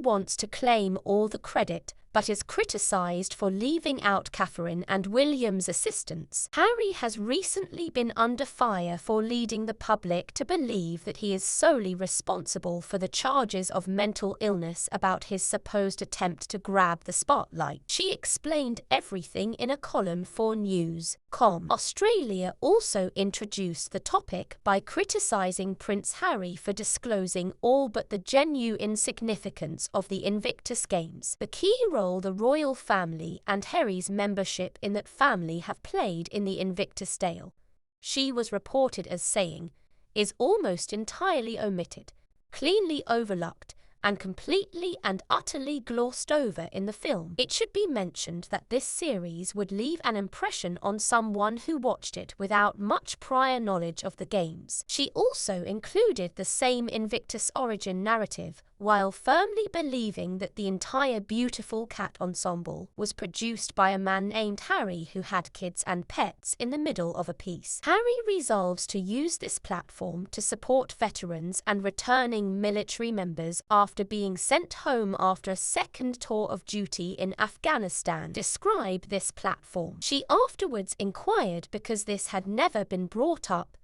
wants to claim all the credit, but is criticised for leaving out Catherine and William's assistance. Harry has recently been under fire for leading the public to believe that he is solely responsible for the charges of mental illness about his supposed attempt to grab the spotlight. She explained everything in a column for News.com. Australia also introduced the topic by criticising Prince Harry for disclosing all but the genuine significance of the Invictus Games. The key role the royal family and Harry's membership in that family have played in the Invictus Games, she was reported as saying, is almost entirely omitted, cleanly overlooked, and completely and utterly glossed over in the film. It should be mentioned that this series would leave an impression on someone who watched it without much prior knowledge of the games. She also included the same Invictus origin narrative, while firmly believing that the entire Beautiful Cat ensemble was produced by a man named Harry who had kids and pets in the middle of a piece. Harry resolves to use this platform to support veterans and returning military members after being sent home after a second tour of duty in Afghanistan. Describe this platform. She afterwards inquired because this had never been brought up,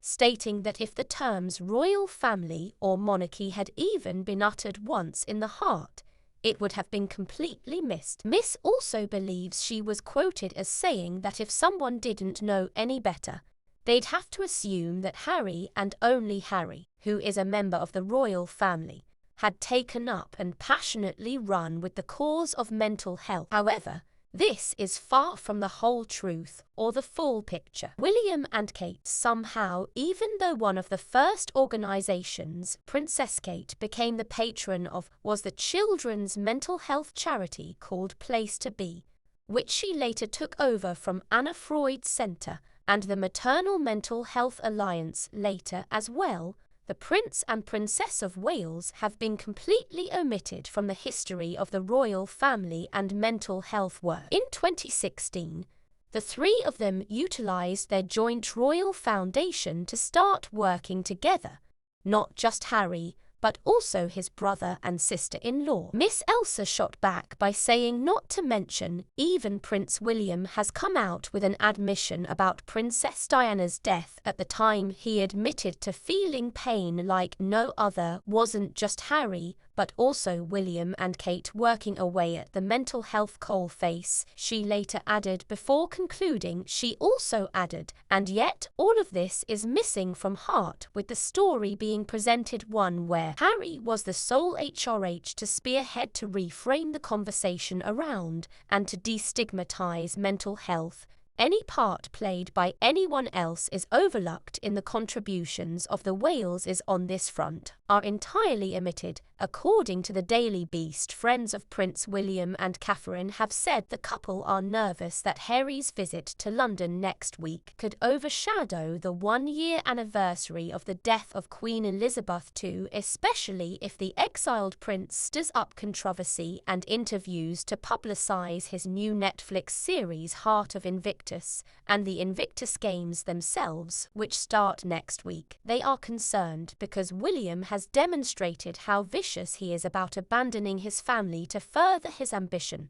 stating that if the terms royal family or monarchy had even been uttered once in the heart, it would have been completely missed. Miss also believes she was quoted as saying that if someone didn't know any better, they'd have to assume that Harry and only Harry, who is a member of the royal family, had taken up and passionately run with the cause of mental health. However, this is far from the whole truth or the full picture. William and Kate somehow, even though one of the first organizations Princess Kate became the patron of was the children's mental health charity called Place to Be, which she later took over from Anna Freud's Center, and the Maternal Mental Health Alliance later as well, the Prince and Princess of Wales have been completely omitted from the history of the royal family and mental health work. In 2016, the three of them utilized their joint royal foundation to start working together, not just Harry, but also his brother and sister-in-law. Miss Elser shot back by saying not to mention, even Prince William has come out with an admission about Princess Diana's death at the time. He admitted to feeling pain like no other. Wasn't just Harry, but also William and Kate working away at the mental health coalface, she later added before concluding. She also added, and yet all of this is missing from Heart, with the story being presented one where Harry was the sole HRH to spearhead to reframe the conversation around and to destigmatize mental health. Any part played by anyone else is overlooked in the contributions of the Waleses on this front are entirely omitted. According to the Daily Beast, friends of Prince William and Catherine have said the couple are nervous that Harry's visit to London next week could overshadow the one-year anniversary of the death of Queen Elizabeth II, especially if the exiled prince stirs up controversy and interviews to publicize his new Netflix series Heart of Invictus and the Invictus Games themselves, which start next week. They are concerned because William has demonstrated how vicious he is about abandoning his family to further his ambition,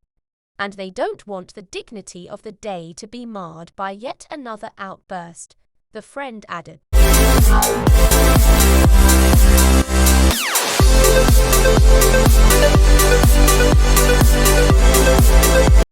and they don't want the dignity of the day to be marred by yet another outburst, the friend added.